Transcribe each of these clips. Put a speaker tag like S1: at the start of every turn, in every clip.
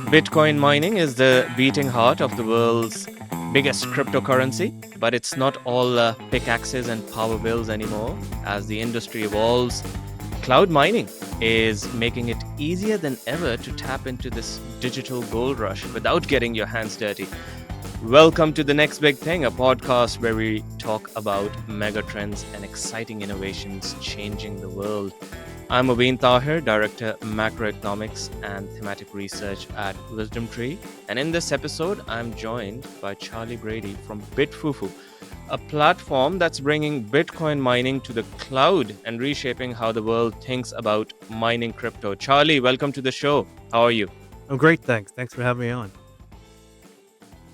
S1: Bitcoin mining is the beating heart of the world's biggest cryptocurrency, but it's not all pickaxes and power bills anymore. As the industry evolves, cloud mining is making it easier than ever to tap into this digital gold rush without getting your hands dirty. Welcome to The Next Big Thing, a podcast where we talk about megatrends and exciting innovations changing the world. I'm Mobeen Tahir, Director Macroeconomics and Thematic Research at Wisdom Tree. And in this episode, I'm joined by Charley Brady from BitFuFu, a platform that's bringing Bitcoin mining to the cloud and reshaping how the world thinks about mining crypto. Charley, welcome to the show. How are you?
S2: I'm great, thanks. Thanks for having me on.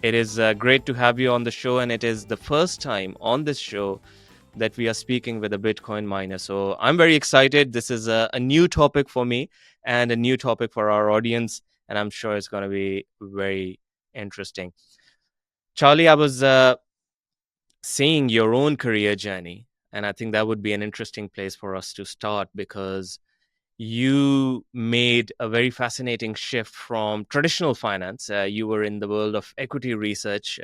S1: It is great to have you on the show, and it is the first time on this show that we are speaking with a Bitcoin miner. So I'm very excited. This is a new topic for me and a new topic for our audience, and I'm sure it's going to be very interesting. Charley, I was seeing your own career journey, and I think that would be an interesting place for us to start because you made a very fascinating shift from traditional finance. You were in the world of equity research,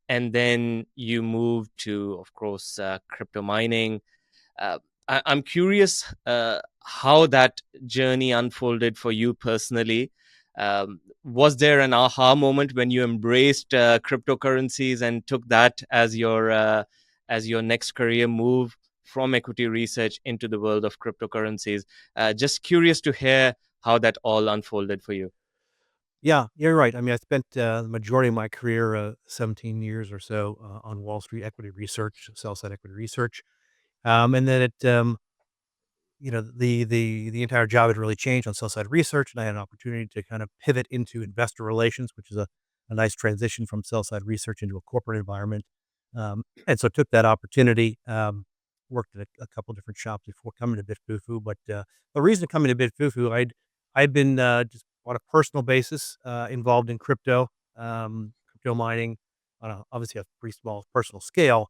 S1: and then you moved to, of course, crypto mining. I'm curious how that journey unfolded for you personally. Was there an aha moment when you embraced cryptocurrencies and took that as your next career move from equity research into the world of cryptocurrencies? Just curious to hear how that all unfolded for you.
S2: Yeah, you're right. I mean, I spent the majority of my career, 17 years or so, on Wall Street equity research, sell side equity research, and then the entire job had really changed on sell side research, and I had an opportunity to kind of pivot into investor relations, which is a nice transition from sell side research into a corporate environment, and so took that opportunity. Worked at a couple different shops before coming to BitFuFu, but the reason coming to BitFuFu, I'd been just on a personal basis involved in crypto mining on obviously a pretty small personal scale,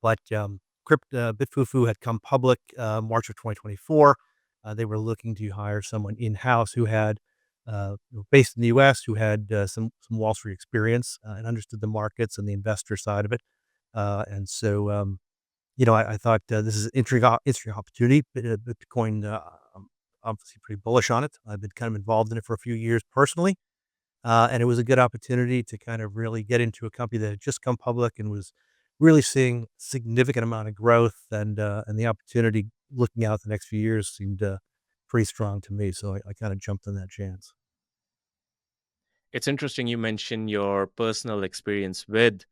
S2: but BitFuFu had come public March of 2024. They were looking to hire someone in house who had based in the U.S. who had some Wall Street experience and understood the markets and the investor side of it. I thought this is an interesting opportunity. Bitcoin, I'm obviously pretty bullish on it. I've been kind of involved in it for a few years personally, and it was a good opportunity to kind of really get into a company that had just come public and was really seeing significant amount of growth, and the opportunity looking out the next few years seemed pretty strong to me. So I kind of jumped on that chance.
S1: It's interesting you mentioned your personal experience with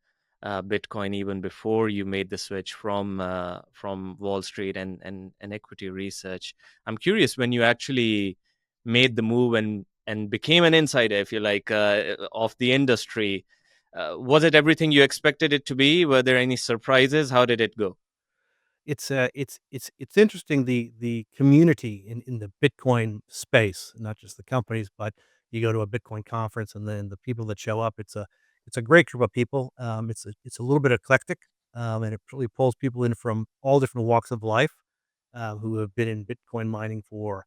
S1: Bitcoin even before you made the switch from Wall Street and equity research. I'm curious when you actually made the move and became an insider, if you like, of the industry. Was it everything you expected it to be? Were there any surprises? How did it go?
S2: It's interesting the community in the Bitcoin space, not just the companies, but you go to a Bitcoin conference and then the people that show up, it's a great group of people. It's a little bit eclectic, and it really pulls people in from all different walks of life, who have been in Bitcoin mining for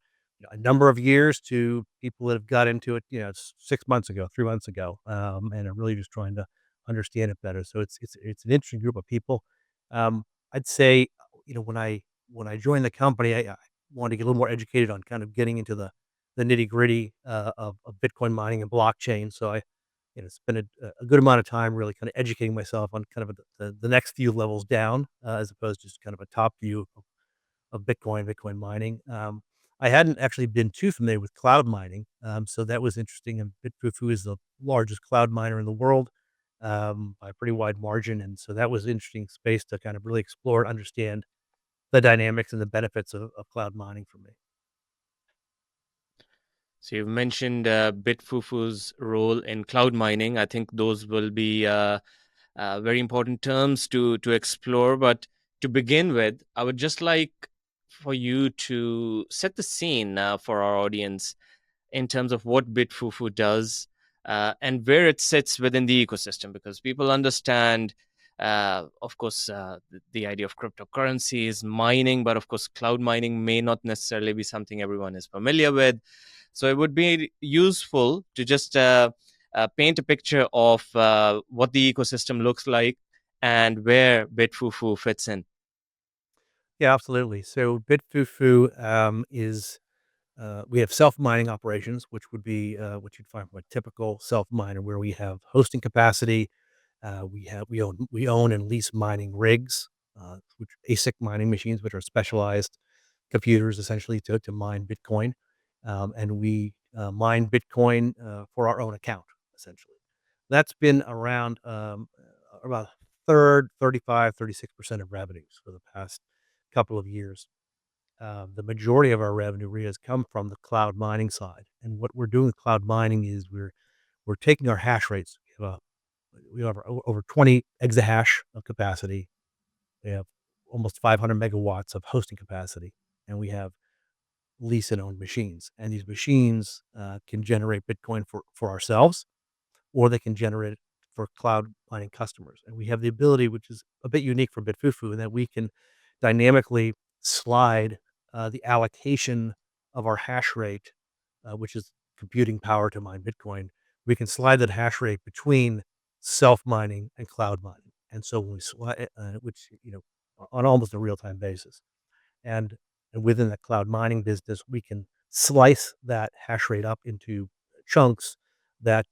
S2: a number of years to people that have got into it, 6 months ago, 3 months ago, and are really just trying to understand it better. So it's an interesting group of people. I'd say when I joined the company, I wanted to get a little more educated on kind of getting into the nitty-gritty, of Bitcoin mining and blockchain. So I, spent a good amount of time really kind of educating myself on kind of the next few levels down, as opposed to just kind of a top view of Bitcoin mining. I hadn't actually been too familiar with cloud mining, so that was interesting, and BitFuFu is the largest cloud miner in the world, by a pretty wide margin, and so that was interesting space to kind of really explore and understand the dynamics and the benefits of cloud mining for me.
S1: So you've mentioned BitFuFu's role in cloud mining. I think those will be very important terms to explore. But to begin with, I would just like for you to set the scene for our audience in terms of what BitFuFu does and where it sits within the ecosystem, because people understand, of course, the idea of cryptocurrencies, mining, but of course, cloud mining may not necessarily be something everyone is familiar with. So it would be useful to just paint a picture of what the ecosystem looks like and where BitFuFu fits in.
S2: Yeah, absolutely. So BitFuFu is we have self-mining operations, which would be what you'd find from a typical self-miner, where we have hosting capacity. We own and lease mining rigs, which ASIC mining machines, which are specialized computers essentially to mine Bitcoin, and we mine Bitcoin for our own account essentially. That's been around about third, 35, 36% of revenues for the past couple of years. The majority of our revenue really has come from the cloud mining side. And what we're doing with cloud mining is we're taking our hash rates. We have over 20 exahash of capacity. We have almost 500 megawatts of hosting capacity, and we have lease and owned machines. And these machines can generate Bitcoin for ourselves, or they can generate it for cloud mining customers. And we have the ability, which is a bit unique for BitFuFu, in that we can dynamically slide the allocation of our hash rate, which is computing power to mine Bitcoin. We can slide that hash rate between self mining and cloud mining. And so when we slide, which, on almost a real time basis. And and within the cloud mining business, we can slice that hash rate up into chunks that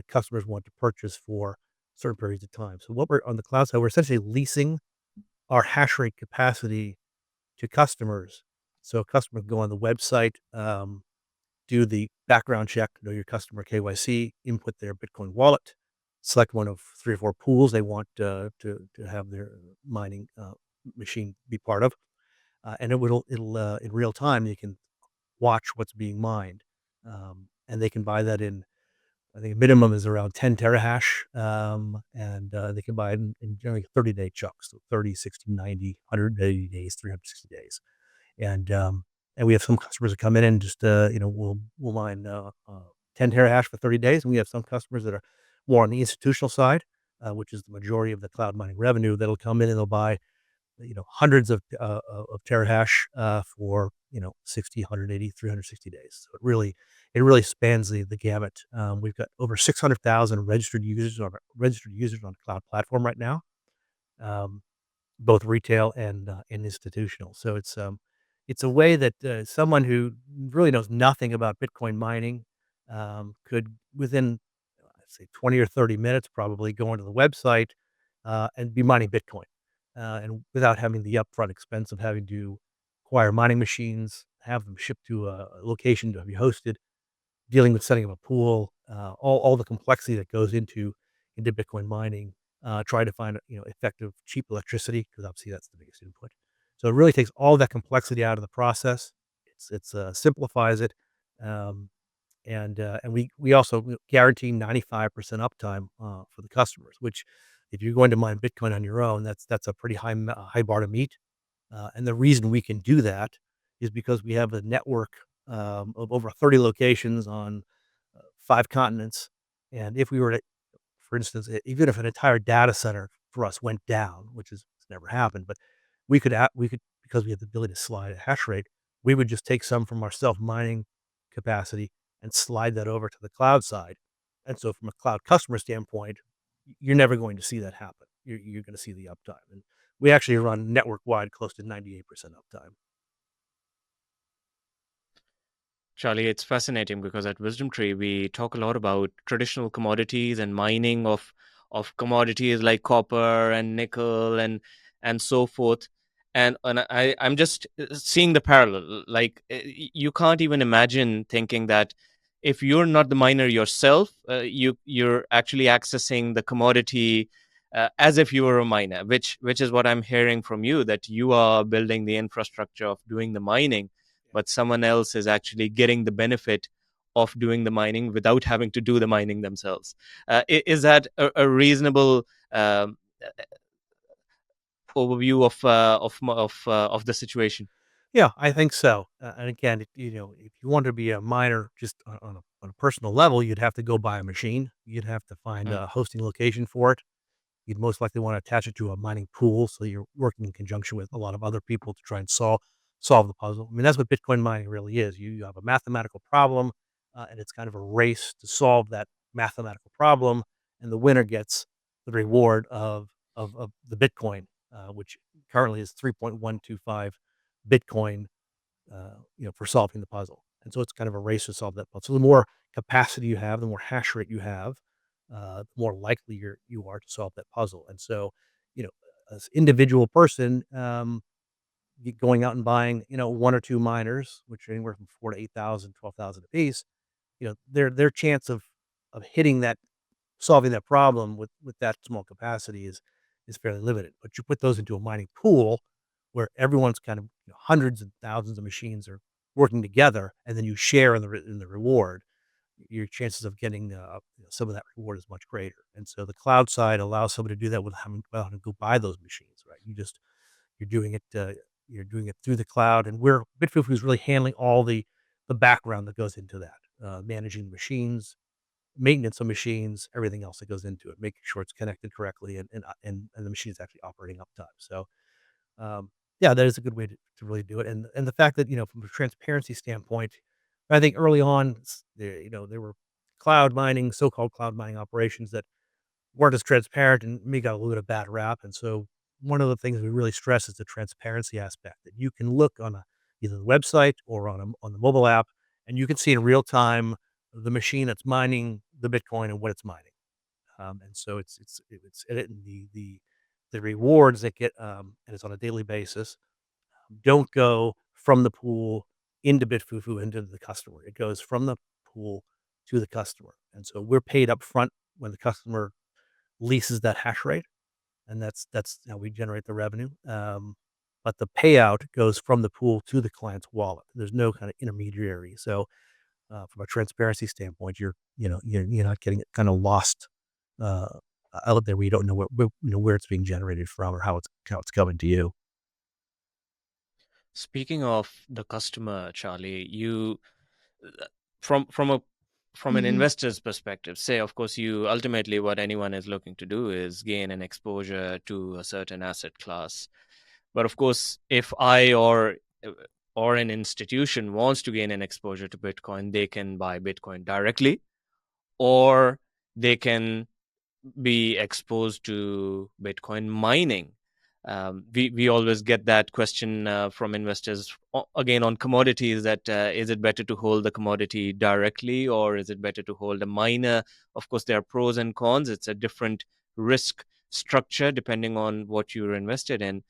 S2: customers want to purchase for certain periods of time. So what we're on the cloud side, we're essentially leasing our hash rate capacity to customers. So a customer can go on the website, do the background check, know your customer KYC, input their Bitcoin wallet, select one of 3 or 4 pools they want to have their mining machine be part of, and it'll in real time, you can watch what's being mined, and they can buy that in. I think a minimum is around 10 terahash, and they can buy it in generally 30-day chunks, so 30, 60, 90, 180 days, 360 days, and and we have some customers that come in and just we'll mine 10 terahash for 30 days, and we have some customers that are more on the institutional side, which is the majority of the cloud mining revenue, that'll come in and they'll buy hundreds of terahash for 60, 180, 360 days. So it really spans the gamut. We've got over 600,000 registered users on the cloud platform right now, um, both retail and institutional. So it's a way that someone who really knows nothing about Bitcoin mining could, within, I'd say, 20 or 30 minutes, probably go onto the website and be mining Bitcoin, and without having the upfront expense of having to acquire mining machines, have them shipped to a location to be hosted, dealing with setting up a pool, all the complexity that goes into Bitcoin mining, try to find, effective, cheap electricity, because obviously that's the biggest input. So it really takes all that complexity out of the process. It's simplifies it, um, and we also guarantee 95% uptime for the customers. Which, if you're going to mine Bitcoin on your own, that's a pretty high bar to meet. And the reason we can do that is because we have a network of over 30 locations on 5 continents. And if we were to, for instance, even if an entire data center for us went down, which is it's never happened, but we could, because we have the ability to slide a hash rate, we would just take some from our self mining capacity and slide that over to the cloud side. And so, from a cloud customer standpoint, you're never going to see that happen. You're going to see the uptime, and we actually run network wide close to 98% uptime.
S1: Charlie, it's fascinating because at Wisdom Tree we talk a lot about traditional commodities and mining of commodities like copper and nickel and so forth. I'm just seeing the parallel. Like you can't even imagine thinking that if you're not the miner yourself, you're actually accessing the commodity as if you were a miner, which is what I'm hearing from you, that you are building the infrastructure of doing the mining, but someone else is actually getting the benefit of doing the mining without having to do the mining themselves. Is that a reasonable overview of the situation?
S2: Yeah, I think so. And again, if you want to be a miner just on a personal level, you'd have to go buy a machine. You'd have to find
S1: Mm.
S2: a hosting location for it. You'd most likely want to attach it to a mining pool, so you're working in conjunction with a lot of other people to try and solve the puzzle. I mean, that's what Bitcoin mining really is. You have a mathematical problem, and it's kind of a race to solve that mathematical problem, and the winner gets the reward of the Bitcoin, which currently is 3.125 Bitcoin, for solving the puzzle. And so it's kind of a race to solve that puzzle. So the more capacity you have, the more hash rate you have, the more likely you are to solve that puzzle. And so, you know, as individual person, going out and buying, one or two miners, which are anywhere from 4 to 8,000, 12,000 a piece, their chance of hitting that, solving that problem with that small capacity is fairly limited. But you put those into a mining pool where everyone's kind of, hundreds and thousands of machines are working together, and then you share in the reward. Your chances of getting some of that reward is much greater. And so the cloud side allows somebody to do that without having to go buy those machines, right? You're doing it. You're doing it through the cloud, and where BitFuFu is really handling all the background that goes into that, managing the machines, maintenance of machines, everything else that goes into it, making sure it's connected correctly, and the machine is actually operating uptime. So, yeah, that is a good way to really do it. And the fact that, from a transparency standpoint, I think early on, there were cloud mining, so-called cloud mining operations that weren't as transparent and maybe got a little bit of bad rap. And so one of the things we really stress is the transparency aspect, that you can look on either the website or on the mobile app, and you can see in real time the machine that's mining the Bitcoin and what it's mining. And so the rewards that get, and it's on a daily basis, don't go from the pool into BitFuFu into the customer. It goes from the pool to the customer. And so we're paid up front when the customer leases that hash rate, and that's how we generate the revenue. But the payout goes from the pool to the client's wallet. There's no kind of intermediary. So, from a transparency standpoint, you're not getting it kind of lost, uh, out there where you don't know where it's being generated from or how it's coming to you.
S1: Speaking of the customer, Charlie, you from from a from an
S2: Mhm.
S1: investor's perspective, say, of course, you ultimately what anyone is looking to do is gain an exposure to a certain asset class. But of course, if I or an institution wants to gain an exposure to Bitcoin, they can buy Bitcoin directly, or they can be exposed to Bitcoin mining. We always get that question from investors again on commodities, that is it better to hold the commodity directly, or is it better to hold a miner? Of course, there are pros and cons. It's a different risk structure depending on what you're invested in.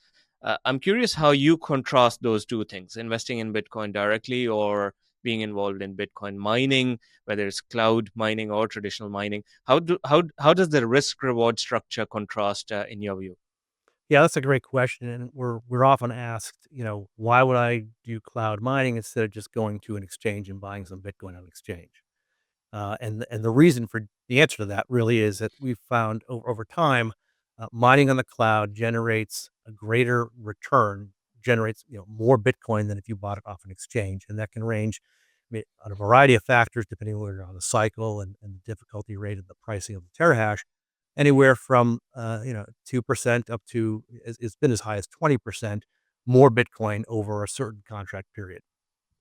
S1: I'm curious how you contrast those two things: investing in Bitcoin directly or being involved in Bitcoin mining, whether it's cloud mining or traditional mining. How does the risk reward structure contrast in your view?
S2: Yeah, that's a great question, and we're often asked, why would I do cloud mining instead of just going to an exchange and buying some Bitcoin on exchange? And the reason for the answer to that really is that we've found over time, mining on the cloud generates a greater return, generates, more Bitcoin than if you bought it off an exchange, and that can range, on a variety of factors depending on where you're on the cycle and the difficulty rate and the pricing of the terahash, anywhere from 2% up to, it's been as high as 20% more Bitcoin over a certain contract period.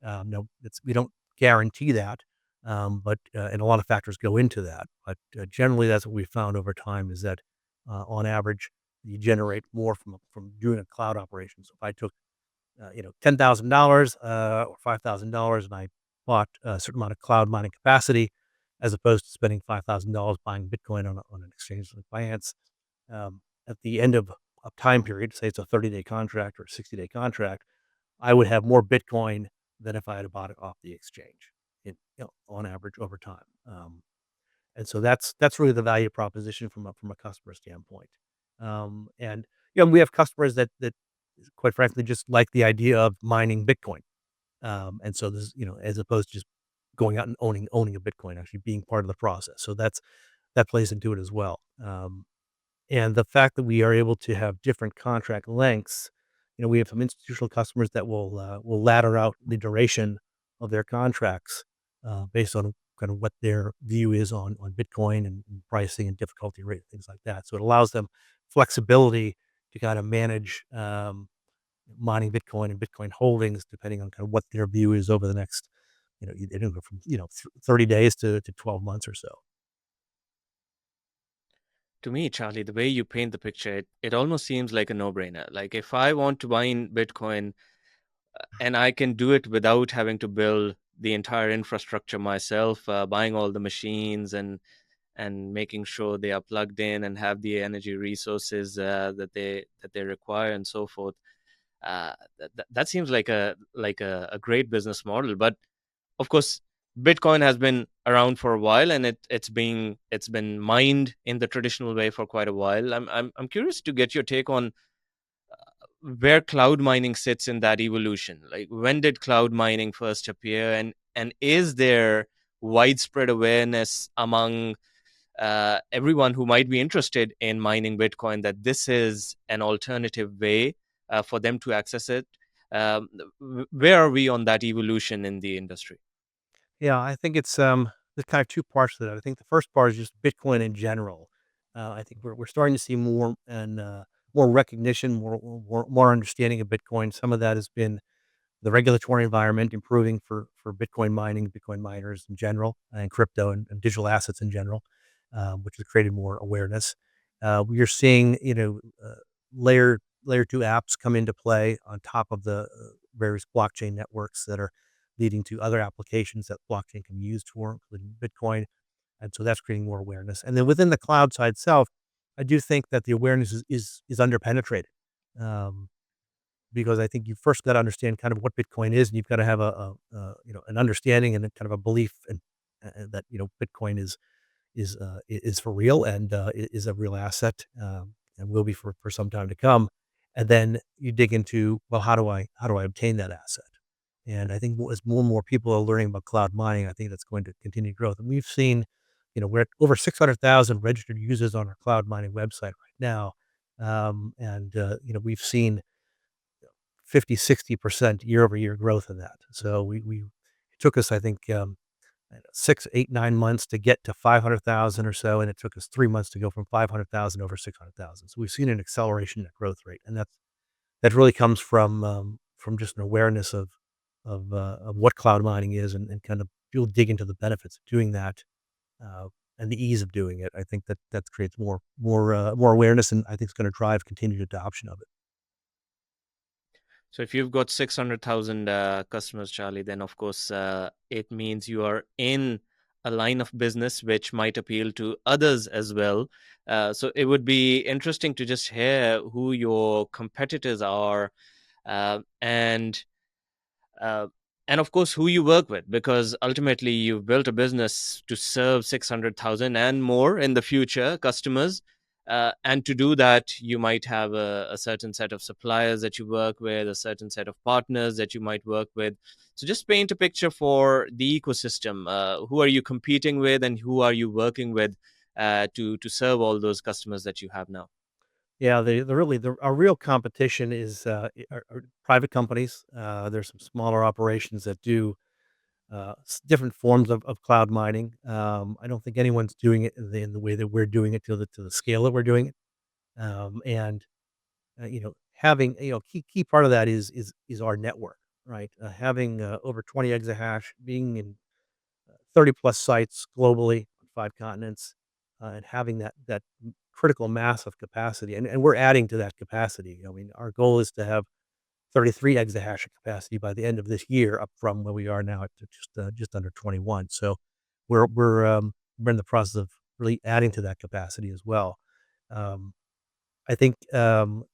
S2: No, we don't guarantee that, but and a lot of factors go into that. But generally, that's what we found over time is that, on average, you generate more from doing a cloud operation. So if I took, $10,000 or $5,000 and I bought a certain amount of cloud mining capacity, as opposed to spending $5,000 buying Bitcoin on an exchange like Binance, at the end of a time period, say it's a 30-day contract or a 60-day contract, I would have more Bitcoin than if I had bought it off the exchange, on average over time. And so that's really the value proposition from a customer standpoint. And we have customers that quite frankly just like the idea of mining Bitcoin. And so this, as opposed to just going out and owning a Bitcoin, actually being part of the process. So that plays into it as well. And the fact that we are able to have different contract lengths, we have some institutional customers that will ladder out the duration of their contracts, based on kind of what their view is on Bitcoin and pricing and difficulty rate, things like that. So it allows them flexibility to kind of manage, mining Bitcoin and Bitcoin holdings, depending on kind of what their view is over the next, they do go from 30 days to 12 months or so.
S1: To me, Charlie, the way you paint the picture, it almost seems like a no-brainer. Like if I want to mine Bitcoin and I can do it without having to build the entire infrastructure myself, buying all the machines and making sure they are plugged in and have the energy resources that they require and so forth. That seems like a great business model. But of course, Bitcoin has been around for a while, and it's been mined in the traditional way for quite a while. I'm curious to get your take on where cloud mining sits in that evolution. Like, when did cloud mining first appear, and is there widespread awareness among everyone who might be interested in mining Bitcoin that this is an alternative way for them to access it? Where are we on that evolution in the industry?
S2: Yeah, I think it's there's kind of two parts to that. I think the first part is just Bitcoin in general. I think we're starting to see more and more recognition, more understanding of Bitcoin. Some of that has been the regulatory environment improving for Bitcoin mining, Bitcoin miners in general, and crypto and digital assets in general, which has created more awareness. We are seeing, layer two apps come into play on top of the various blockchain networks that are leading to other applications that blockchain can be used for, including Bitcoin, and so that's creating more awareness. And then within the cloud side itself, I do think that the awareness is underpenetrated. Um, because I think you first got to understand kind of what Bitcoin is, and you've got to have an understanding and a kind of a belief and that Bitcoin is for real and is a real asset, and will be for some time to come. And then you dig into, well, how do I obtain that asset? And I think as more and more people are learning about cloud mining, I think that's going to continue growth. And we've seen, we're at over 600,000 registered users on our cloud mining website right now, and we've seen 50, 60% year-over-year growth in that. So we it took us, I think, I don't know, 6, 8, 9 months to get to 500,000 or so, and it took us 3 months to go from 500,000 over 600,000. So we've seen an acceleration in the growth rate, and that really comes from just an awareness of what cloud mining is and kind of you'll dig into the benefits of doing that, uh, and the ease of doing it. I think that creates more awareness, and I think it's gonna drive continued adoption of it.
S1: So if you've got 600,000 customers, Charlie, then of course it means you are in a line of business which might appeal to others as well. So it would be interesting to just hear who your competitors are, and uh, and of course who you work with, because ultimately you've built a business to serve 600,000 and more in the future customers. And to do that, you might have a certain set of suppliers that you work with, a certain set of partners that you might work with. So just paint a picture for the ecosystem. Who are you competing with, and who are you working with to serve all those customers that you have now?
S2: Yeah, our real competition is, are private companies. There's some smaller operations that do different forms of cloud mining. I don't think anyone's doing it in the way that we're doing it to the scale that we're doing it. And having key part of that is our network, right? Having over 20 exahash, being in 30 plus sites globally on 5 continents, and having that critical mass of capacity, and we're adding to that capacity. I mean, our goal is to have 33 exahash of capacity by the end of this year, up from where we are now at just under 21. So we're in the process of really adding to that capacity as well. Um, I think the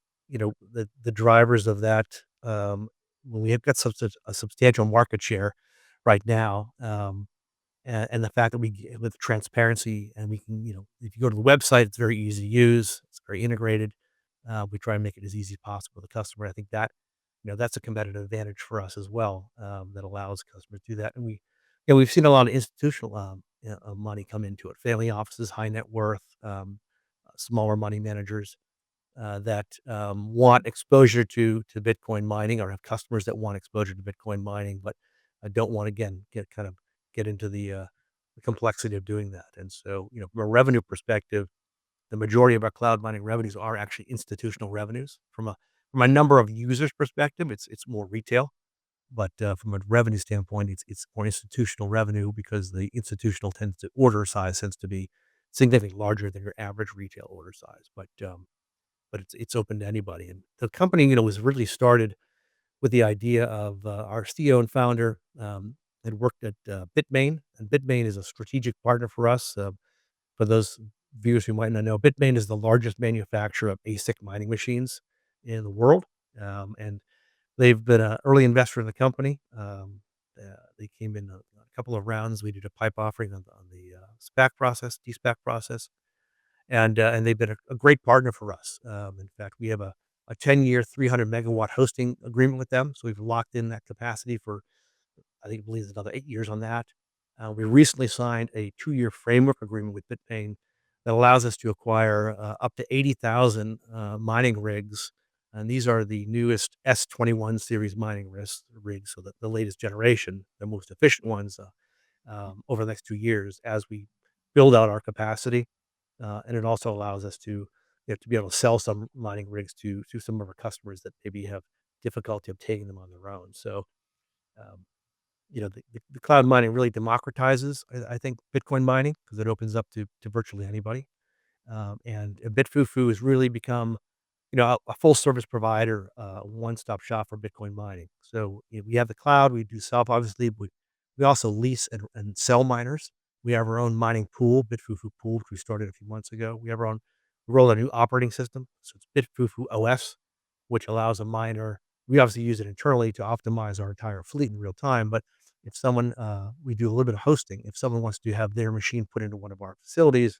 S2: drivers of that, when we have got such a substantial market share right now. And the fact that with transparency, and we can, if you go to the website, it's very easy to use. It's very integrated. We try and make it as easy as possible for the customer. I think that's a competitive advantage for us as well, that allows customers to do that. And we've seen a lot of institutional money come into it. Family offices, high net worth, smaller money managers that want exposure to Bitcoin mining, or have customers that want exposure to Bitcoin mining, but don't want, again, get into the complexity of doing that. And so, from a revenue perspective, the majority of our cloud mining revenues are actually institutional revenues. from a number of users perspective, it's more retail, but, from a revenue standpoint, it's more institutional revenue because the institutional tends to order size tends to be significantly larger than your average retail order size, but it's open to anybody, and the company, was really started with the idea of, our CEO and founder, had worked at, Bitmain, and Bitmain is a strategic partner for us. For those viewers who might not know, Bitmain is the largest manufacturer of ASIC mining machines in the world, and they've been an early investor in the company. They came in a couple of rounds. We did a PIPE offering on the, SPAC process, de-SPAC process, and they've been a great partner for us. In fact, we have a 10-year, 300 megawatt hosting agreement with them, so we've locked in that capacity for, I think, I believe it's another 8 years on that. We recently signed a 2-year framework agreement with Bitmain that allows us to acquire, up to 80,000, mining rigs, and these are the newest S21 series mining rigs, so the latest generation, the most efficient ones, over the next 2 years as we build out our capacity. And it also allows us to be able to sell some mining rigs to some of our customers that maybe have difficulty obtaining them on their own. So, um, the cloud mining really democratizes, I think, Bitcoin mining because it opens up to virtually anybody. And BitFuFu has really become, a full service provider, one stop shop for Bitcoin mining. So, we have the cloud, we do self, obviously, we also lease and sell miners. We have our own mining pool, BitFuFu Pool, which we started a few months ago. We rolled a new operating system, so it's BitFuFu OS, which allows a miner. We obviously use it internally to optimize our entire fleet in real time. But if someone, we do a little bit of hosting. If someone wants to have their machine put into one of our facilities,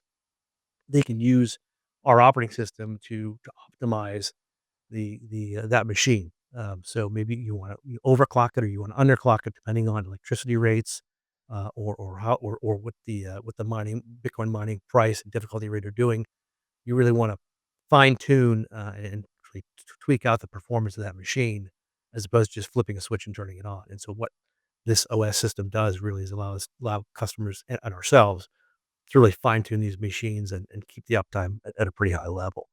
S2: they can use our operating system to optimize that machine. So maybe you want to overclock it or you want to underclock it depending on electricity rates, or what the mining Bitcoin mining price and difficulty rate are doing. You really want to fine tune, and really tweak out the performance of that machine as opposed to just flipping a switch and turning it on. And so what this OS system does really is allow customers and ourselves to really fine tune these machines and keep the uptime at a pretty high level.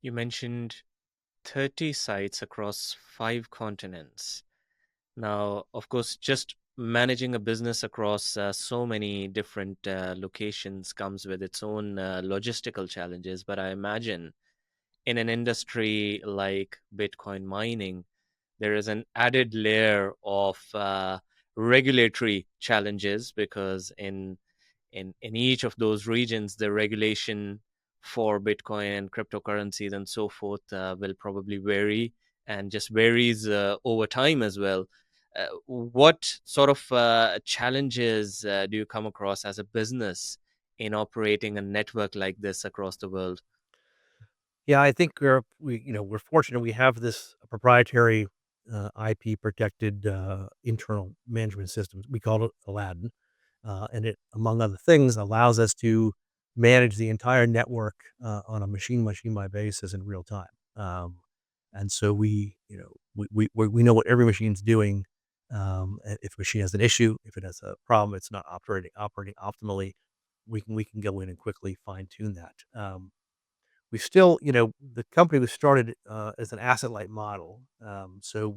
S1: You mentioned 30 sites across 5 continents. Now, of course, just managing a business across so many different locations comes with its own logistical challenges. But I imagine in an industry like Bitcoin mining, there is an added layer of regulatory challenges because in each of those regions, the regulation for Bitcoin and cryptocurrencies and so forth will probably vary and just varies over time as well. What sort of challenges do you come across as a business in operating a network like this across the world?
S2: Yeah, I think we're fortunate we have this proprietary, IP protected, internal management system. We call it Aladdin, and it, among other things, allows us to manage the entire network, on a machine by basis in real time. And so we know what every machine's doing. If a machine has an issue, if it has a problem, it's not operating optimally. We can go in and quickly fine tune that. We still, the company was started, as an asset light model. So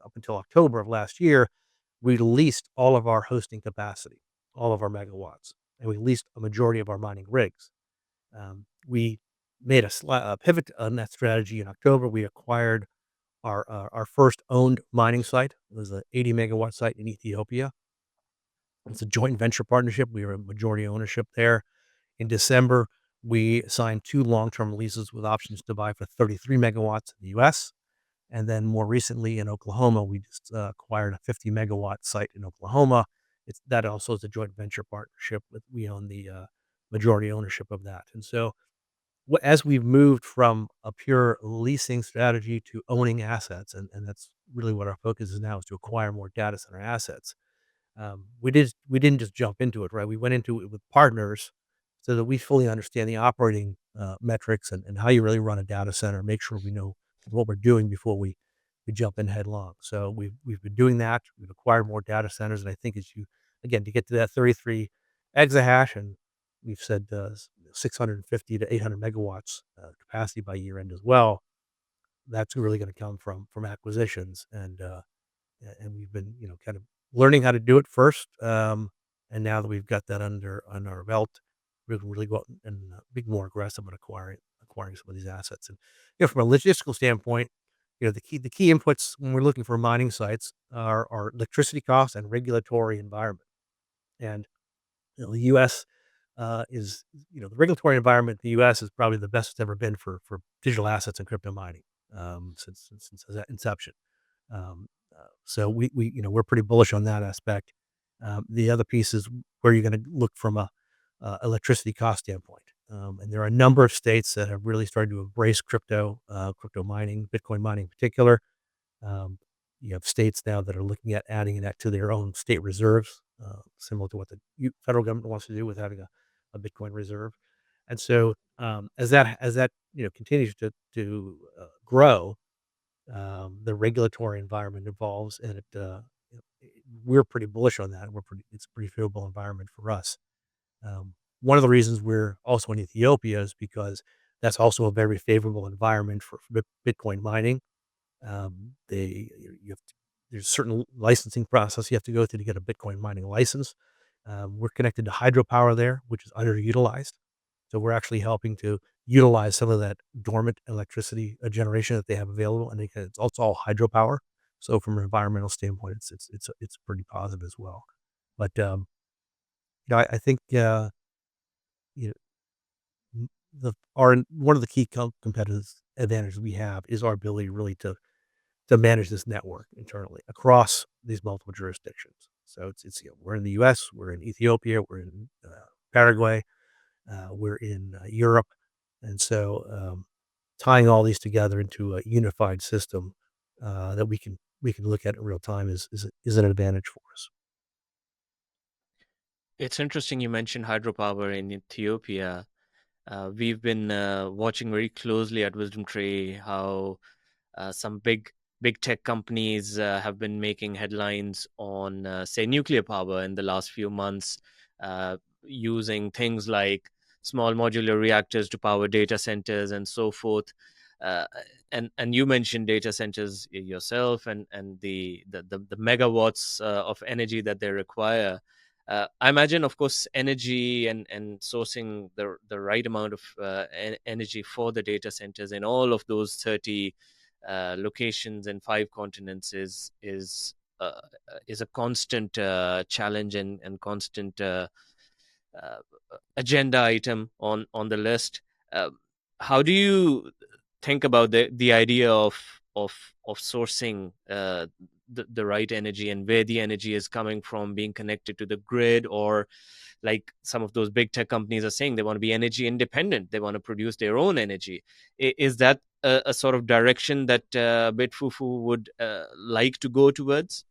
S2: up until October of last year, we leased all of our hosting capacity, all of our megawatts, and we leased a majority of our mining rigs. We made a pivot on that strategy in October. We acquired our first owned mining site. It was an 80 megawatt site in Ethiopia. It's a joint venture partnership. We were a majority ownership there. In December, we signed 2 long-term leases with options to buy for 33 megawatts in the US. And then more recently in Oklahoma, we just, acquired a 50 megawatt site in Oklahoma. That also is a joint venture partnership with we own the, majority ownership of that. And so as we've moved from a pure leasing strategy to owning assets, and that's really what our focus is now, is to acquire more data center assets. We didn't just jump into it, right? We went into it with partners so that we fully understand the operating, metrics and how you really run a data center, make sure we know what we're doing before we jump in headlong. So we've been doing that. We've acquired more data centers, and I think as you again, to get to that 33 exahash, and we've said, 650 to 800 megawatts capacity by year end as well. That's really going to come from acquisitions, and we've been, kind of learning how to do it first. And now that we've got that on our belt, we can really go out and be more aggressive in acquiring some of these assets. And from a logistical standpoint, the key inputs when we're looking for mining sites are electricity costs and regulatory environment. And the U.S. Is the regulatory environment in the U.S. is probably the best it's ever been for digital assets and crypto mining since inception. Um, so we're pretty bullish on that aspect. The other piece is where you're going to look from a electricity cost standpoint. And there are a number of states that have really started to embrace crypto mining, Bitcoin mining in particular. Um, you have states now that are looking at adding that to their own state reserves, similar to what the federal government wants to do with having a Bitcoin reserve. And so as that continues to grow, the regulatory environment evolves, and we're pretty bullish on that. It's a pretty favorable environment for us. One of the reasons we're also in Ethiopia is because that's also a very favorable environment for Bitcoin mining. There's certain licensing process you have to go through to get a Bitcoin mining license. We're connected to hydropower there, which is underutilized. So we're actually helping to utilize some of that dormant electricity generation that they have available, and it's all hydropower. So from an environmental standpoint, it's pretty positive as well. But I think you know our one of the key competitive advantages we have is our ability really to manage this network internally across these multiple jurisdictions. So we're in the U.S., we're in Ethiopia, we're in Paraguay, we're in Europe, and so tying all these together into a unified system that we can look at in real time is an advantage for us.
S1: It's interesting you mentioned hydropower in Ethiopia. We've been watching very closely at Wisdom Tree how some big tech companies have been making headlines on, say, nuclear power in the last few months, using things like small modular reactors to power data centers and so forth. Uh, and you mentioned data centers yourself, and the megawatts of energy that they require. I imagine, of course, energy and sourcing the right amount of energy for the data centers in all of those 30 locations in 5 continents is a constant challenge and constant uh, agenda item on the list. Uh, how do you think about the idea of of sourcing the right energy, and where the energy is coming from, being connected to the grid, or like some of those big tech companies are saying, they want to be energy independent, they want to produce their own energy? Is that a sort of direction that BitFuFu would like to go towards?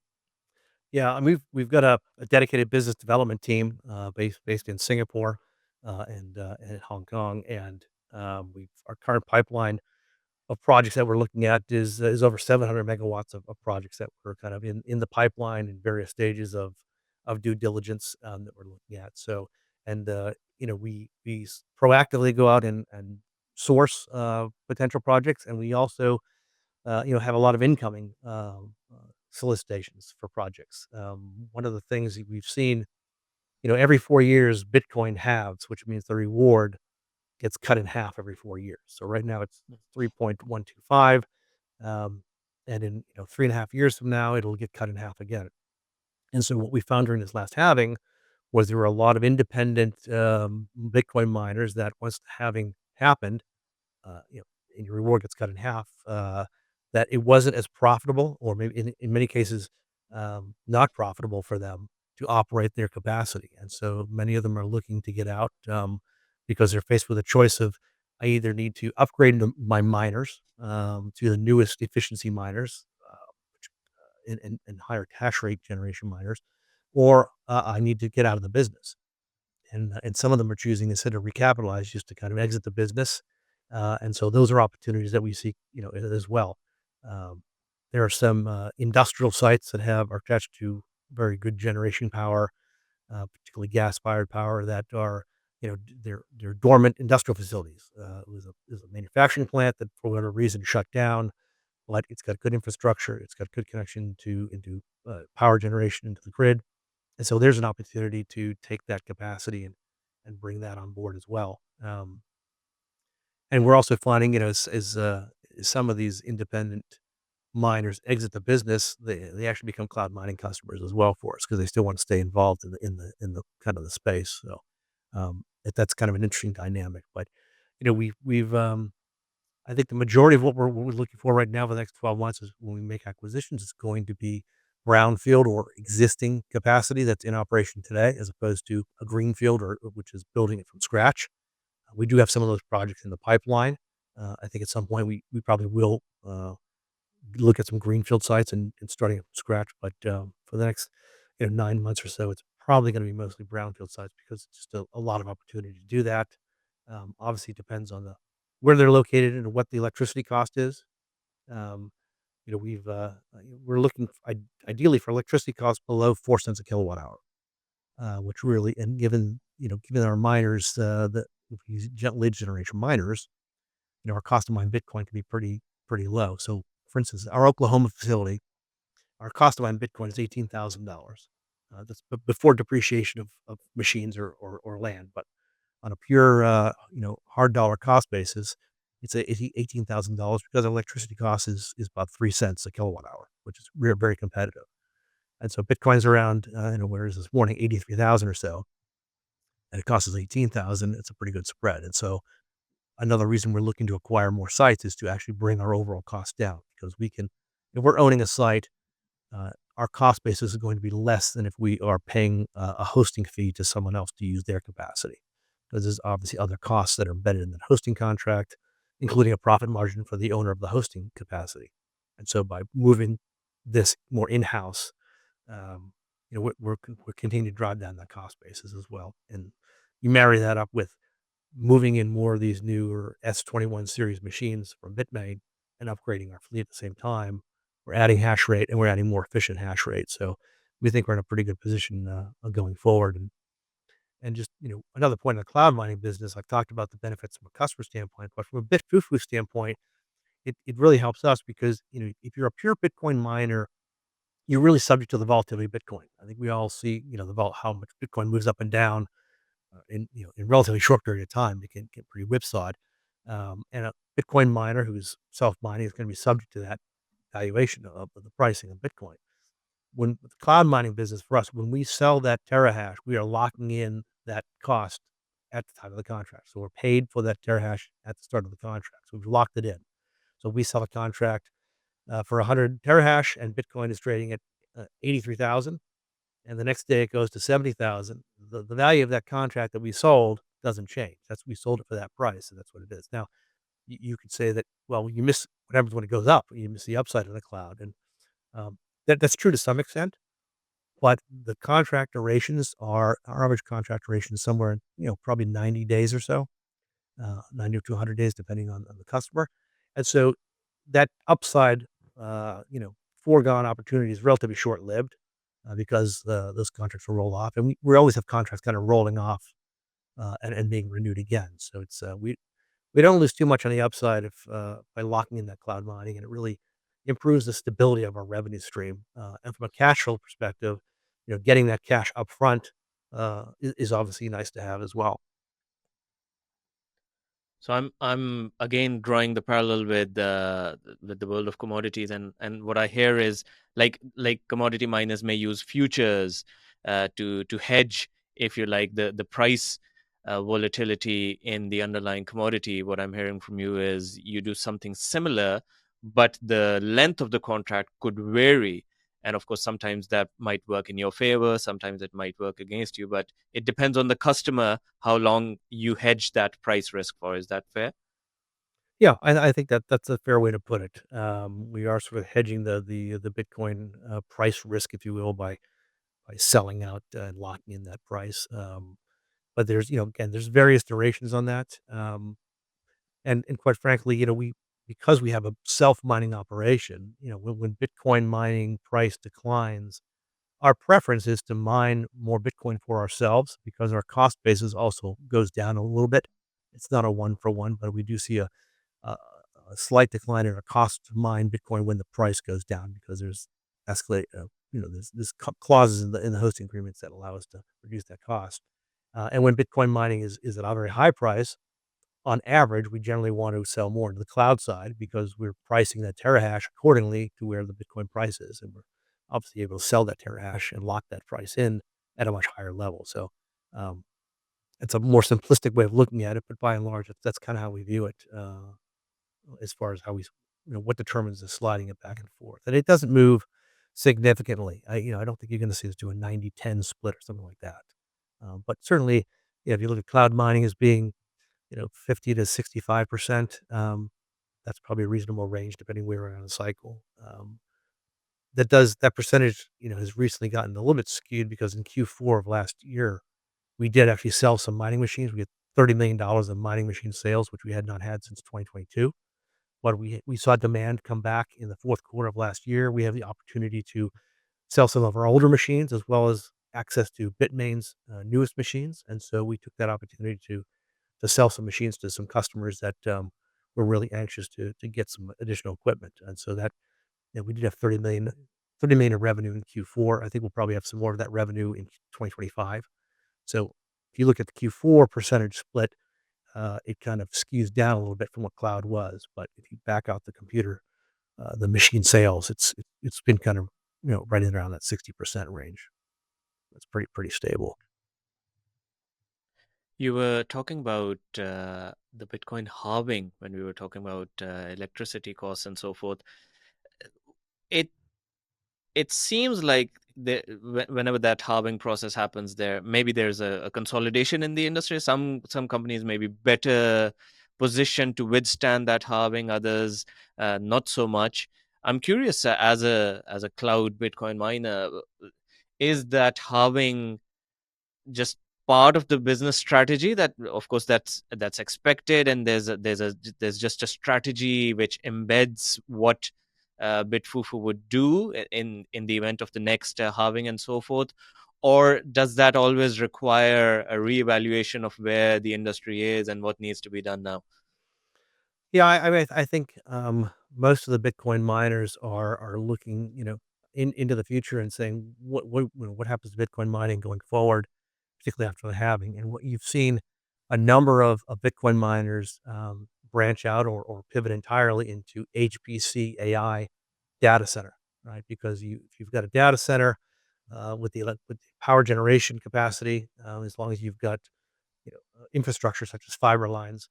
S2: Yeah, and we've got a dedicated business development team based in Singapore and Hong Kong, and we've our current pipeline of projects that we're looking at is over 700 megawatts of projects that we're kind of in the pipeline in various stages of due diligence that we're looking at. So, and we proactively go out and source potential projects, and we also have a lot of incoming solicitations for projects. One of the things that we've seen, every 4 years, Bitcoin halves, which means the reward gets cut in half every 4 years. So right now it's 3.125. Um, and in 3.5 years from now, it'll get cut in half again. And so what we found during this last halving was there were a lot of independent Bitcoin miners that once the halving happened, uh, you know, and your reward gets cut in half, that it wasn't as profitable, or maybe in many cases, not profitable for them to operate their capacity. And so many of them are looking to get out because they're faced with a choice of I either need to upgrade my miners to the newest efficiency miners, and higher hash rate generation miners, or I need to get out of the business. And some of them are choosing instead of recapitalize just to kind of exit the business. And so those are opportunities that we see, as well. Um, there are some industrial sites that are attached to very good generation power, particularly gas fired power that are, they're dormant industrial facilities. It was a manufacturing plant that for whatever reason shut down, but it's got good infrastructure. It's got good connection to into power generation into the grid, and so there's an opportunity to take that capacity and bring that on board as well. And we're also finding, as some of these independent miners exit the business, they actually become cloud mining customers as well for us because they still want to stay involved in the kind of the space. So that's kind of an interesting dynamic. But we've I think the majority of what we're looking for right now for the next 12 months is when we make acquisitions, is going to be brownfield or existing capacity that's in operation today, as opposed to a greenfield which is building it from scratch. We do have some of those projects in the pipeline. I think at some point we probably will look at some greenfield sites and starting from scratch. But for the next 9 months or so, it's probably going to be mostly brownfield sites because it's just a lot of opportunity to do that. Obviously, it depends on the where they're located and what the electricity cost is. Um, we're looking ideally for electricity costs below 4 cents a kilowatt hour, which really, and given our miners that if we use lead generation miners, our cost to mine Bitcoin can be pretty low. So, for instance, our Oklahoma facility, our cost to mine Bitcoin is $18,000. That's before depreciation of machines or land. But on a pure, hard dollar cost basis, it's $18,000 because electricity cost is about 3 cents a kilowatt hour, which is very competitive. And so Bitcoin's around, whereas this morning 83,000 or so, and it costs us 18,000. It's a pretty good spread. And so another reason we're looking to acquire more sites is to actually bring our overall cost down because if we're owning a site, our cost basis is going to be less than if we are paying a hosting fee to someone else to use their capacity. Because there's obviously other costs that are embedded in that hosting contract, including a profit margin for the owner of the hosting capacity. And so by moving this more in-house, we're continuing to drive down that cost basis as well. And you marry that up with moving in more of these newer S21 series machines from Bitmain and upgrading our fleet at the same time. We're adding hash rate and we're adding more efficient hash rate. So we think we're in a pretty good position going forward. And just, another point in the cloud mining business, I've talked about the benefits from a customer standpoint, but from a BitFuFu standpoint, it really helps us because, if you're a pure Bitcoin miner, you're really subject to the volatility of Bitcoin. I think we all see, how much Bitcoin moves up and down in relatively short period of time. It can get pretty whipsawed. And a Bitcoin miner who's self mining is going to be subject to that valuation of the pricing of Bitcoin. When with the cloud mining business for us, when we sell that terahash, we are locking in that cost at the time of the contract. So we're paid for that terahash at the start of the contract. So we've locked it in. So we sell a contract for 100 terahash, and Bitcoin is trading at 83,000. And the next day it goes to 70,000. The value of that contract that we sold doesn't change. We sold it for that price, and that's what it is. Now, you could say that, well, you miss what happens when it goes up. You miss the upside of the cloud, and that's true to some extent. But the contract durations are our average contract duration is somewhere, probably 90 days or so, 90 to 100 days, depending on the customer. And so that upside, foregone opportunity is relatively short lived because those contracts will roll off. And we always have contracts kind of rolling off and being renewed again. So we don't lose too much on the upside if by locking in that cloud mining, and it really improves the stability of our revenue stream. And from a cash flow perspective, getting that cash upfront is obviously nice to have as well.
S1: So I'm again drawing the parallel with the world of commodities, and what I hear is like commodity miners may use futures to hedge, if you like, the price volatility in the underlying commodity. What I'm hearing from you is you do something similar, but the length of the contract could vary. And of course, sometimes that might work in your favor, sometimes it might work against you, but it depends on the customer how long you hedge that price risk for. Is that fair?
S2: Yeah, I think that's a fair way to put it. We are sort of hedging the Bitcoin price risk, if you will, by selling out and locking in that price. But there's, again, there's various durations on that. And quite frankly, we because we have a self mining operation, when Bitcoin mining price declines, Our preference is to mine more Bitcoin for ourselves because our cost basis also goes down a little bit. It's not a one for one, but we do see a a slight decline in our cost to mine Bitcoin when the price goes down because there's escalate, there's clauses in the hosting agreements that allow us to reduce that cost. And when Bitcoin mining is at a very high price, on average, we generally want to sell more into the cloud side because we're pricing that terahash accordingly to where the Bitcoin price is, and we're obviously able to sell that terahash and lock that price in at a much higher level. So um, it's a more simplistic way of looking at it, but by and large, that's kind of how we view it. As far as how what determines the sliding it back and forth. And it doesn't move significantly. I don't think you're gonna see us do a 90-10 split or something like that. But certainly, yeah, if you look at cloud mining as being, 50 to 65%, that's probably a reasonable range depending where we're on the cycle. That percentage, has recently gotten a little bit skewed because in Q4 of last year, we did actually sell some mining machines. We had $30 million of mining machine sales, which we had not had since 2022. But we saw demand come back in the fourth quarter of last year. We have the opportunity to sell some of our older machines as well as access to Bitmain's newest machines, and so we took that opportunity to sell some machines to some customers that were really anxious to get some additional equipment, and so that we did have 30 million of revenue in Q4. I think we'll probably have some more of that revenue in 2025. So if you look at the Q4 percentage split, it kind of skews down a little bit from what cloud was. But if you back out the machine sales, it's been kind of right in around that 60% range. That's pretty stable.
S1: You were talking about the Bitcoin halving when we were talking about electricity costs and so forth. It it seems like whenever that halving process happens, maybe there's a consolidation in the industry. Some companies may be better positioned to withstand that halving, others not so much. I'm curious, as a cloud Bitcoin miner, is that halving just part of the business strategy? That, of course, that's expected, and there's just a strategy which embeds what BitFuFu would do in the event of the next halving and so forth? Or does that always require a reevaluation of where the industry is and what needs to be done now?
S2: Yeah, I think most of the Bitcoin miners are looking into the future and saying what happens to Bitcoin mining going forward, particularly after the halving. And what you've seen a number of Bitcoin miners branch out or pivot entirely into HPC AI data center, right? Because if you've got a data center with the power generation capacity, as long as you've got infrastructure such as fiber lines,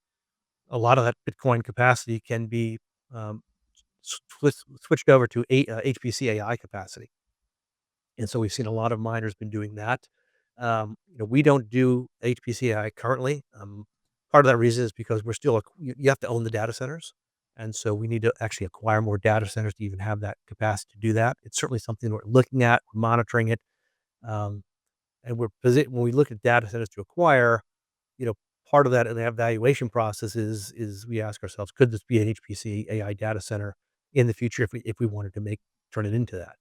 S2: a lot of that Bitcoin capacity can be um, switched over to HPC AI capacity. And so we've seen a lot of miners been doing that. We don't do HPC AI currently. Part of that reason is because we're still you have to own the data centers, and so we need to actually acquire more data centers to even have that capacity to do that. It's certainly something we're looking at, monitoring it, um, and when we look at data centers to acquire, you know, part of that in the evaluation process is we ask ourselves, could this be an HPC AI data center in the future if we wanted to turn it into that?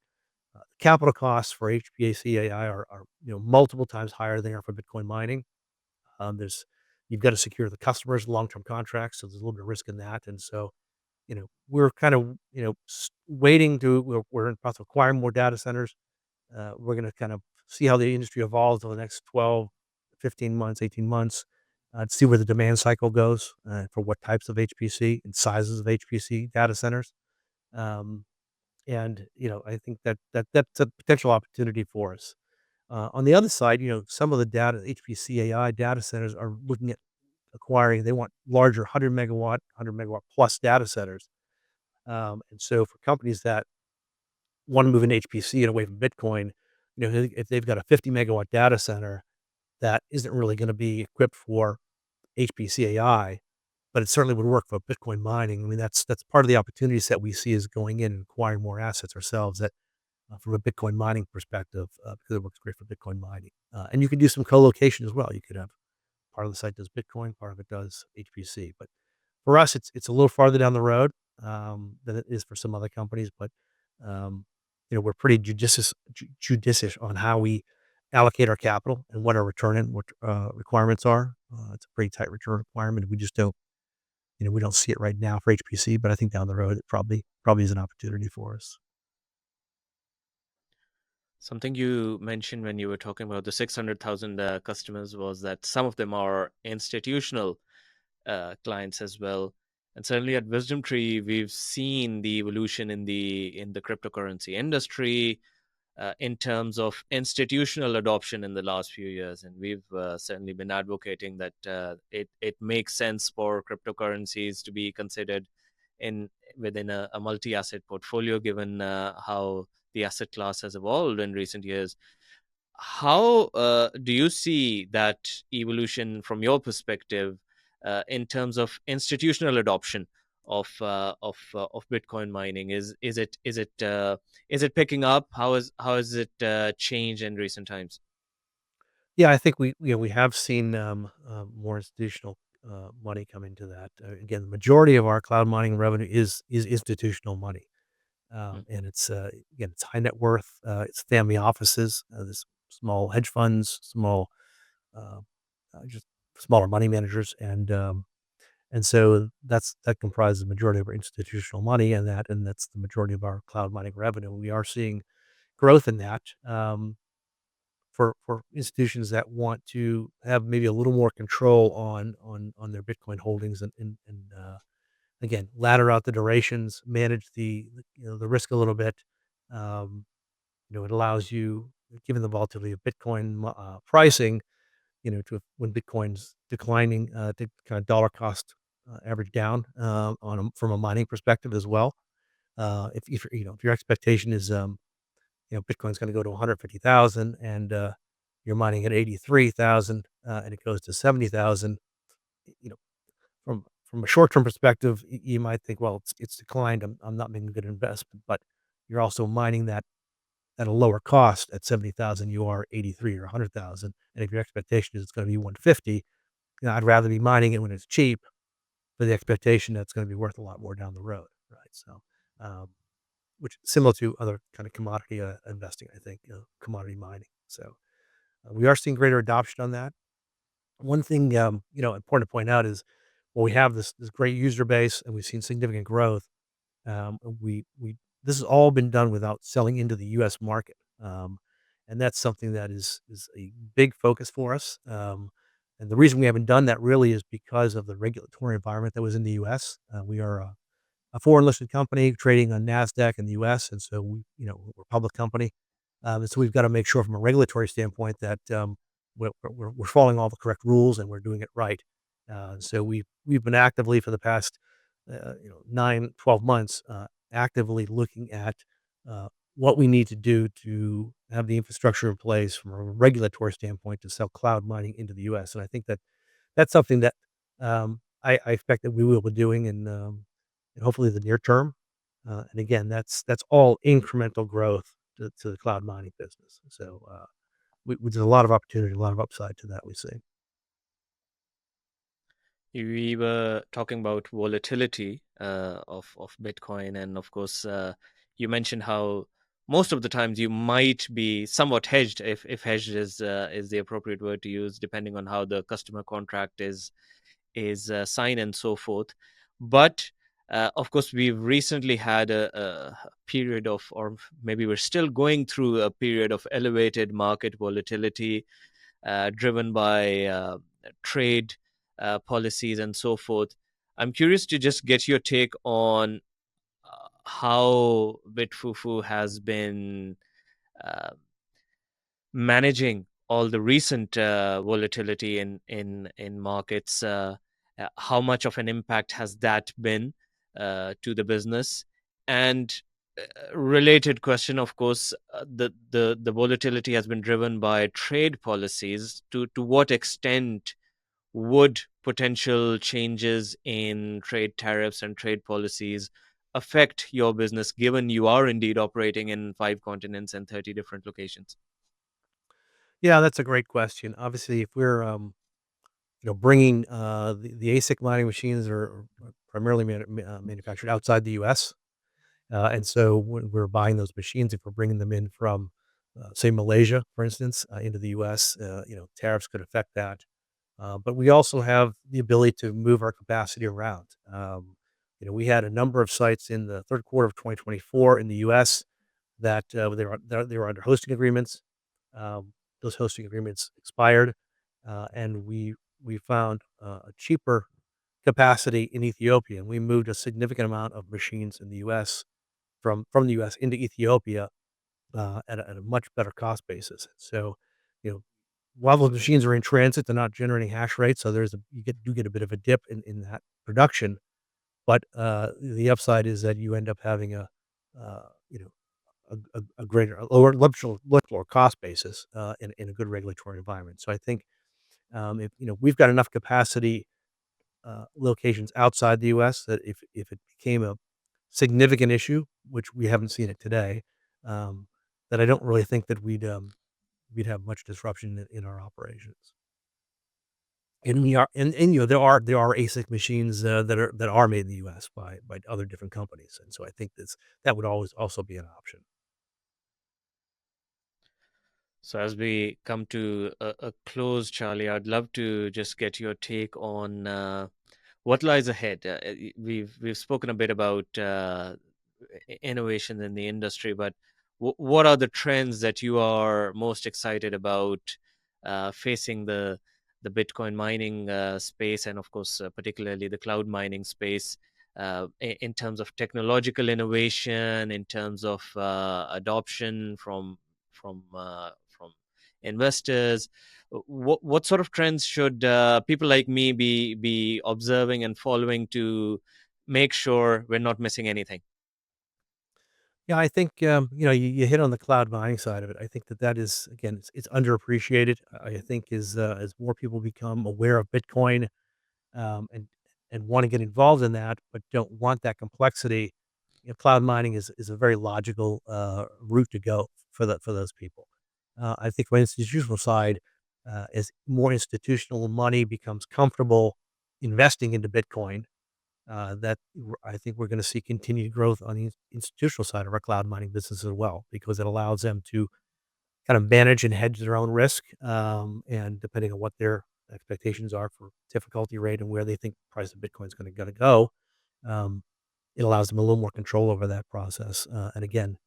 S2: Capital costs for HPC AI are multiple times higher than they are for Bitcoin mining. There's You've got to secure the customers long-term contracts, so there's a little bit of risk in that. And so we're kind of waiting to we're in the process of acquiring more data centers. We're going to kind of see how the industry evolves over the next 12, 15 months, 18 months, to see where the demand cycle goes for what types of HPC and sizes of HPC data centers. Um, and I think that's a potential opportunity for us. On the other side, some of the data HPC AI data centers are looking at acquiring. They want larger 100 megawatt plus data centers. And so for companies that want to move into HPC and away from Bitcoin, if they've got a 50 megawatt data center that isn't really going to be equipped for HPC AI, but it certainly would work for Bitcoin mining. I mean, that's part of the opportunity set we see is going in and acquiring more assets ourselves that from a Bitcoin mining perspective, because it works great for Bitcoin mining. And you can do some co-location as well. You could have part of the site does Bitcoin, part of it does HPC. But for us, it's a little farther down the road than it is for some other companies. But um, we're pretty judicious on how we allocate our capital and what our return and what requirements are. It's a pretty tight return requirement. We just don't, we don't see it right now for HPC, but I think down the road it probably is an opportunity for us.
S1: Something you mentioned when you were talking about the 600,000 customers was that some of them are institutional clients as well. And certainly at Wisdom Tree, we've seen the evolution in the cryptocurrency industry in terms of institutional adoption in the last few years, and we've certainly been advocating that it makes sense for cryptocurrencies to be considered in within a multi-asset portfolio, given how the asset class has evolved in recent years. How do you see that evolution from your perspective in terms of institutional adoption of Bitcoin mining? Is it picking up? How has it changed in recent times?
S2: Yeah, I think we have seen more institutional money come into that. Again, the majority of our cloud mining revenue is institutional money.
S1: Mm.
S2: And it's again, it's high net worth, it's family offices, there's small hedge funds, small, uh, just smaller money managers, and so that comprises the majority of our institutional money, and that's the majority of our cloud mining revenue. We are seeing growth in that for institutions that want to have maybe a little more control on their Bitcoin holdings and again, ladder out the durations, manage the risk a little bit. Um, it allows you, given the volatility of Bitcoin pricing, to when Bitcoin's declining, to kind of dollar cost average down from a mining perspective as well. If your expectation is Bitcoin's going to go to 150,000 and you're mining at 83,000 and it goes to 70,000, you know, from a short-term perspective, you might think, "Well, it's declined. I'm not making a good investment," but you're also mining that at a lower cost at 70,000, you are 83 or 100,000, and if your expectation is it's gonna be 150, I'd rather be mining it when it's cheap for the expectation that it's gonna be worth a lot more down the road, right? So, um, which is similar to other kind of commodity, investing, I think, commodity mining. So, we are seeing greater adoption on that. One thing, important to point out is, while we have this great user base and we've seen significant growth, we this has all been done without selling into the U.S. market, and that's something that is a big focus for us. And the reason we haven't done that really is because of the regulatory environment that was in the U.S. We are a foreign listed company trading on NASDAQ in the US. And so we're a public company. And so we've got to make sure from a regulatory standpoint that we're following all the correct rules and we're doing it right. So we've been actively for the past 9, 12 months, actively looking at what we need to do to have the infrastructure in place from a regulatory standpoint to sell cloud mining into the US. And I think that that's something that I expect that we will be doing in hopefully the near term. And again, that's all incremental growth to the cloud mining business. So there's a lot of opportunity, a lot of upside to that we see.
S1: We were talking about volatility of Bitcoin, and of course, you mentioned how most of the times you might be somewhat hedged, if hedged is the appropriate word to use, depending on how the customer contract is signed and so forth. But of course, we've recently had a period of, or maybe we're still going through a period of elevated market volatility, driven by trade policies and so forth. I'm curious to just get your take on how BitFuFu has been uh, managing all the recent volatility in markets. How much of an impact has that been to the business? And related question, of course, the volatility has been driven by trade policies. To what extent would potential changes in trade tariffs and trade policies affect your business, given you are indeed operating in 5 continents and 30 different locations?
S2: Yeah, that's a great question. Obviously, if we're bringing the ASIC mining machines are primarily manufactured outside the U.S. And so when we're buying those machines, if we're bringing them in from, say, Malaysia, for instance, into the US, tariffs could affect that. But we also have the ability to move our capacity around. We had a number of sites in the third quarter of 2024 in the US that they were under hosting agreements. Those hosting agreements expired, and we found a cheaper capacity in Ethiopia, and we moved a significant amount of machines in the U.S. from the U.S. into Ethiopia at a much better cost basis. So, you know, while those machines are in transit, they're not generating hash rate, so you get a bit of a dip in that production. But the upside is that you end up having uh, you know a greater, a lower, much lower cost basis in a good regulatory environment. So I think if we've got enough capacity locations outside the U.S. that if it became a significant issue, which we haven't seen it today, um, that I don't really think that we'd have much disruption in our operations. And we are, and there are ASIC machines that are made in the U.S. by other different companies, and so I think that would always also be an option.
S1: So, as we come to a close, Charlie, I'd love to just get your take on what lies ahead. We've spoken a bit about innovation in the industry, but what are the trends that you are most excited about facing the Bitcoin mining space, and of course, particularly the cloud mining space, in terms of technological innovation, in terms of adoption from investors? What sort of trends should people like me be observing and following to make sure we're not missing anything?
S2: Yeah, I think you hit on the cloud mining side of it. I think that is, again, it's underappreciated. I think as more people become aware of Bitcoin, and want to get involved in that, but don't want that complexity. Cloud mining is a very logical route to go for those people. I think from an institutional side, as more institutional money becomes comfortable investing into Bitcoin, I think we're going to see continued growth on the institutional side of our cloud mining business as well, because it allows them to kind of manage and hedge their own risk, and depending on what their expectations are for difficulty rate and where they think the price of Bitcoin is gonna go, um, it allows them a little more control over that process, and again,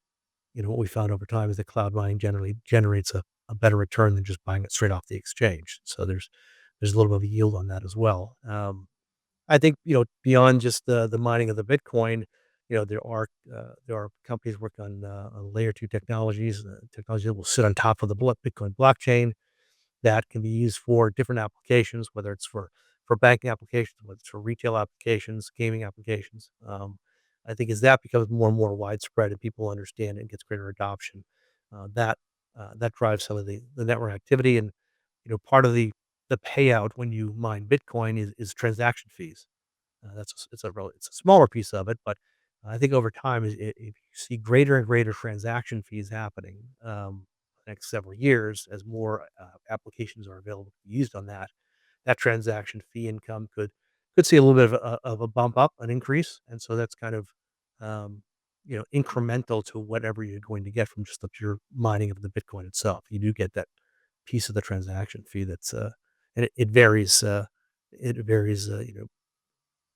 S2: what we found over time is that cloud mining generally generates a better return than just buying it straight off the exchange, so there's a little bit of a yield on that as well. I think, beyond just the mining of the Bitcoin, there are companies working on layer 2 technologies, technology that will sit on top of the Bitcoin blockchain that can be used for different applications, whether it's for banking applications, whether it's for retail applications, gaming applications. I think as that becomes more and more widespread and people understand it and gets greater adoption, that drives some of the network activity. And part of the payout when you mine Bitcoin is transaction fees. It's a smaller piece of it, but I think over time, if you see greater and greater transaction fees happening, the next several years as more applications are available to be used on that transaction fee income could see a little bit of a bump up, an increase, and so that's kind of, incremental to whatever you're going to get from just the pure mining of the Bitcoin itself. You do get that piece of the transaction fee and it varies,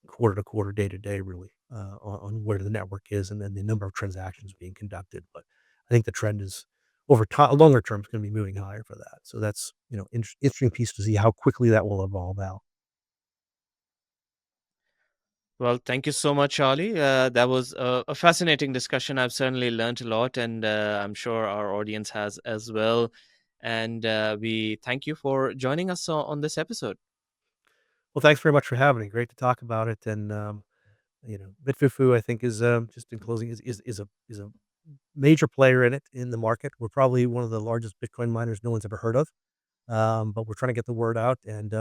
S2: quarter to quarter, day to day, really, on where the network is and then the number of transactions being conducted. But I think the trend is over time, longer term, is going to be moving higher for that. So that's, interesting piece to see how quickly that will evolve out.
S1: Well, thank you so much, Charlie. That was a fascinating discussion. I've certainly learned a lot, and I'm sure our audience has as well. And we thank you for joining us on this episode.
S2: Well, thanks very much for having me. Great to talk about it. And, BitFuFu, I think, is just in closing, is a major player in it in the market. We're probably one of the largest Bitcoin miners no one's ever heard of. But we're trying to get the word out, and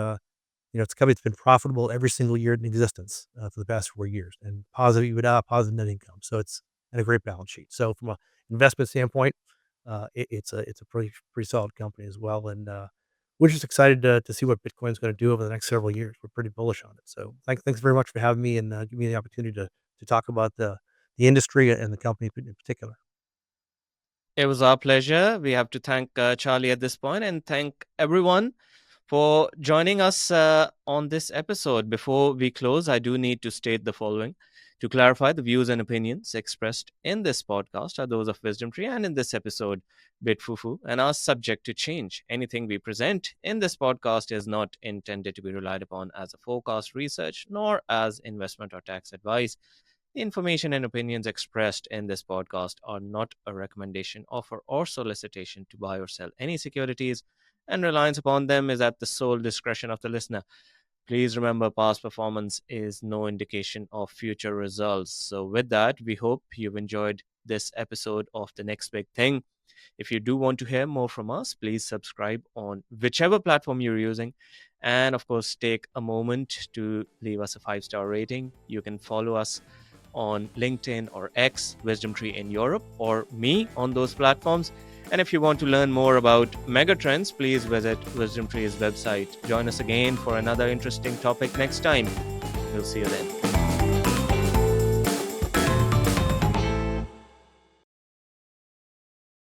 S2: it's a company that's been profitable every single year in existence, for the past 4 years, and positive EBITDA, positive net income. So it's and a great balance sheet. So from a investment standpoint, it's a pretty solid company as well, and we're just excited to see what Bitcoin's going to do over the next several years. We're pretty bullish on it. So thanks very much for having me and giving me the opportunity to talk about the industry and the company in particular.
S1: It was our pleasure. We have to thank Charlie at this point and thank everyone for joining us on this episode. Before we close, I do need to state the following. To clarify, the views and opinions expressed in this podcast are those of Wisdom Tree and in this episode, BitFuFu, and are subject to change. Anything we present in this podcast is not intended to be relied upon as a forecast, research, nor as investment or tax advice. The information and opinions expressed in this podcast are not a recommendation, offer, or solicitation to buy or sell any securities, and reliance upon them is at the sole discretion of the listener. Please remember, past performance is no indication of future results. So, with that, we hope you've enjoyed this episode of The Next Big Thing. If you do want to hear more from us, please subscribe on whichever platform you're using. And of course, take a moment to leave us a 5-star rating. You can follow us on LinkedIn or X, Wisdom Tree in Europe, or me on those platforms. And if you want to learn more about megatrends, please visit Wisdom Tree's website. Join us again for another interesting topic next time. We'll see you then.